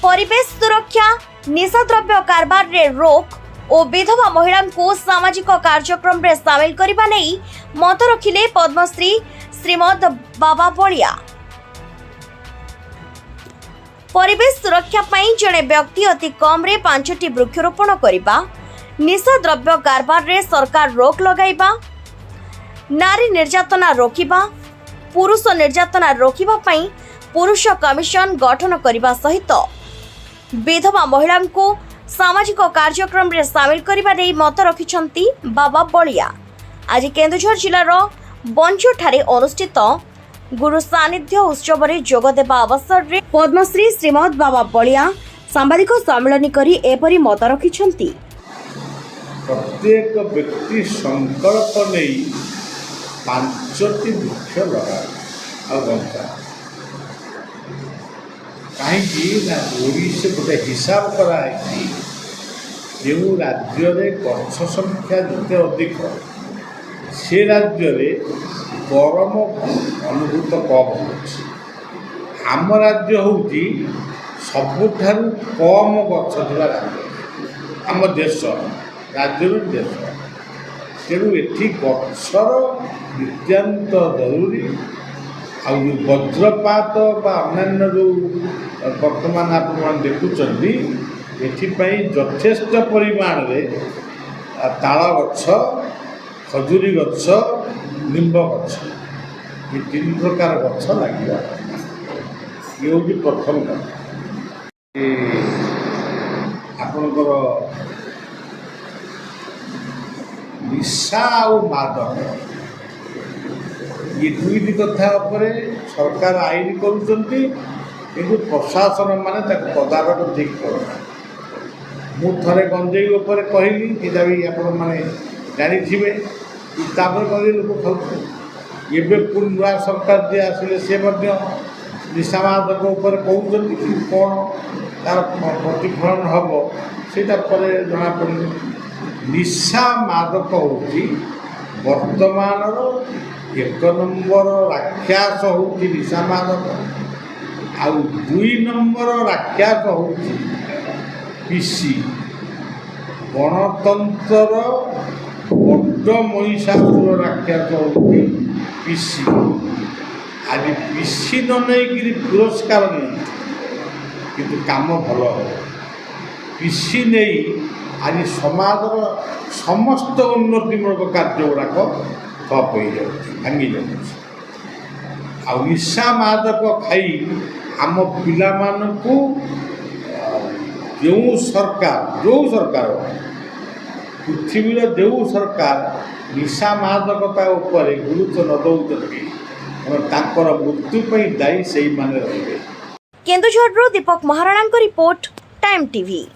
परिवेश सुरक्षा निशाद्रव्य कारबार रे रोक और विधवा महिला को सामाजिक कार्यक्रम रे शामिल करने नहीं मत रखिले पद्मश्री श्रीमद बाबा बलिया। परिवेश सुरक्षा पाई जड़े व्यक्ति अति कम रे 5टी वृक्षरोपण करने, निशाद्रव्य कारबार रे सरकार रोक लगाइबा, नारी निर्यातना रोकिबा, पुरुष निर्यातना रोकिबा पाई पुरुष कमिशन गठन करने सहित विधवा महिला को सामाजिक कार्यक्रम रे शामिल करने नहीं मत रखिछंती बाबा बलिया। आज केन्दुझर जिलार बंचो ठारे अनुष्ठित गुरु सानिध्य उत्सव रे जोग देबा अवसर रे पद्मश्री श्रीमद बाबा बलिया सांबादिक सम्मेलन करी एपरि मत रखिछंती। प्रत्येक व्यक्ति संकल्प नहीं 5टी वृक्ष लगा कहीं ओडिशा गोटे हिसाब कराई जो राज्य में गछ संख्या जिते अधिक से राज्य में गरम अनुभूत कम होम राज्य हूँ सबुठार कम गछ था राज्य आम देश राज्य देश तेणु एटी गछर नित्यांत जरूरी आ वज्रपात अन्य जो बर्तमान आप देखुंट एपाई यथेष्ट परिमाण में ताल गछ खजुरी गछ निम्ब गछ ये 3 प्रकार गछ लगे ये हूँ प्रथम आपणकर निशा आ मादक ये दुईटी कथा सरकार आईन करुँच प्रशासन माने तदारक ठीक कर मु थे गंजेई उपर कहली सीधा भी आपण मैंने जानी कहली लोक खाऊ एवं पुणी नुआ सरकार जी आसिले सी निशा मादक उपर कहते कौन तार प्रतिफलन हम सेटा पर जना पड़े निशा मादक हूँ वर्तमान 1 नंबर राक्षस हूँ निशा मादक आ 2 नंबर राक्षस हूँ पीसी गणतंत्र बड़ महिषासुर राक्षस हूँ पीसी आज पीसी न नहीं पुरस्कार नहीं किंतु काम भल पीसी नहीं आज समाज समस्त उन्नतिमूलक कार्य गुड़ाक ठप हो भांगी जा निशा मादक खाई आम पिला मानकु जो सरकार पृथ्वीर जो सरकार निशा मादकता उपर गुरुत्व न दौर मृत्यु दायी से ही माने रहे। केन्दुझर दीपक महाराणा रिपोर्ट टाइम टीवी।